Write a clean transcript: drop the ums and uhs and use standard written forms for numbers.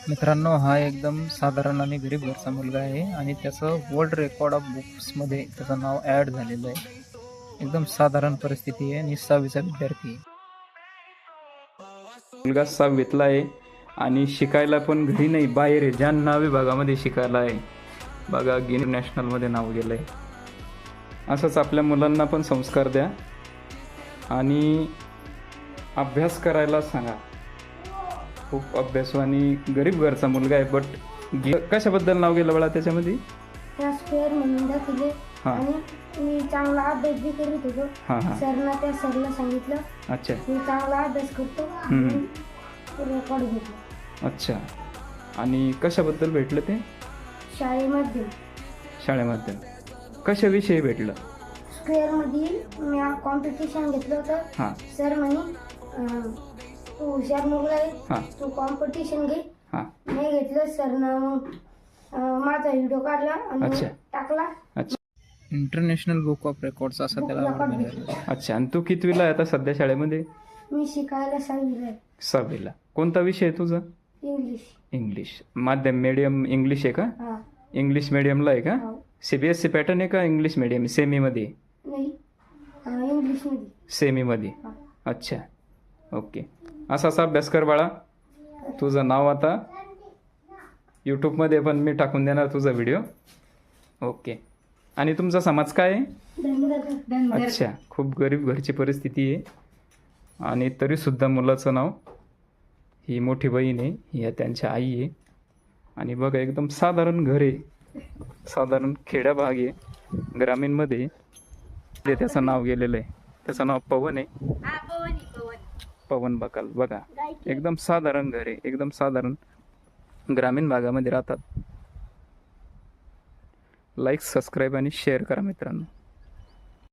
मित्रांनो, हा एकदम साधारण आणि गरीब घरचा मुलगा आहे आणि त्याचं वर्ल्ड रेकॉर्ड ऑफ बुक्समध्ये त्याचं नाव ॲड झालेलं आहे. एकदम साधारण परिस्थिती आहे आणि 6वीचा विद्यार्थी आहे. मुलगा 6वीतला आहे आणि शिकायला पण घरी नाही, बाहेर आहे. ज्यांना विभागामध्ये शिकायला आहे बघा, इंटरनॅशनलमध्ये नाव गेलं आहे. असंच आपल्या मुलांना पण संस्कार द्या आणि अभ्यास करायला सांगा. खूप अभ्यासू आणि गरीब घरचा मुलगा आहे, बट कशाबद्दल नाव गेलं बळा त्याच्यामध्ये? त्या स्क्वेअर म्हणून दाखवले आणि मी चांगला अभ्यास बी करीत होतो. त्या सरला सांगितलं. अच्छा, मी चांगला अभ्यास करतो. रेकॉर्ड घेतलं. अच्छा. आणि कशाबद्दल भेटलं ते? शाळेमध्ये कशाविषयी भेटलं? स्क्वेअर मध्ये मी कॉम्पिटिशन घेतलं होतं. सर म्हणे तू हुशार मुलगा आहे, तू कॉम्पिटिशन घे. मी घेतलं. सरनं मग माझा व्हिडिओ काढला आणि टाकला. इंटरनॅशनल बुक ऑफ रेकॉर्ड्स असं त्याला record मिळालं. अच्छा. आणि तू कितवीला आहे आता सध्या शाळेमध्ये? मी शिकायला 6वीला आहे. 6वीला. कोणता विषय आहे तुझा? इंग्लिश. माध्यम मीडियम इंग्लिश आहे का? इंग्लिश मीडियमला आहे का? CBSE पॅटर्न आहे का इंग्लिश मीडियम? सेमीमध्ये? नाही, इंग्लिश मध्ये. सेमीमध्ये. अच्छा, ओके. असा अभ्यास कर बाळा. तुझं नाव आता यूट्यूबमध्ये पण मी टाकून देणार तुझा व्हिडिओ. ओके. आणि तुमचा समाज काय आहे? अच्छा, खूप गरीब घरची परिस्थिती आहे आणि तरीसुद्धा मुलाचं नाव, ही मोठी बहीण आहे, ही त्यांच्या आई आहे. आणि बघा, एकदम साधारण घर आहे, साधारण खेड्या भाग आहे, ग्रामीणमध्ये. ते त्याचं नाव गेलेलं आहे. त्याचं नाव पवन आहे. पवन बकाल. बघा, एकदम साधारण घर आहे, एकदम साधारण ग्रामीण भागामध्ये राहतात. लाईक, सबस्क्राईब आणि शेअर करा मित्रांनो.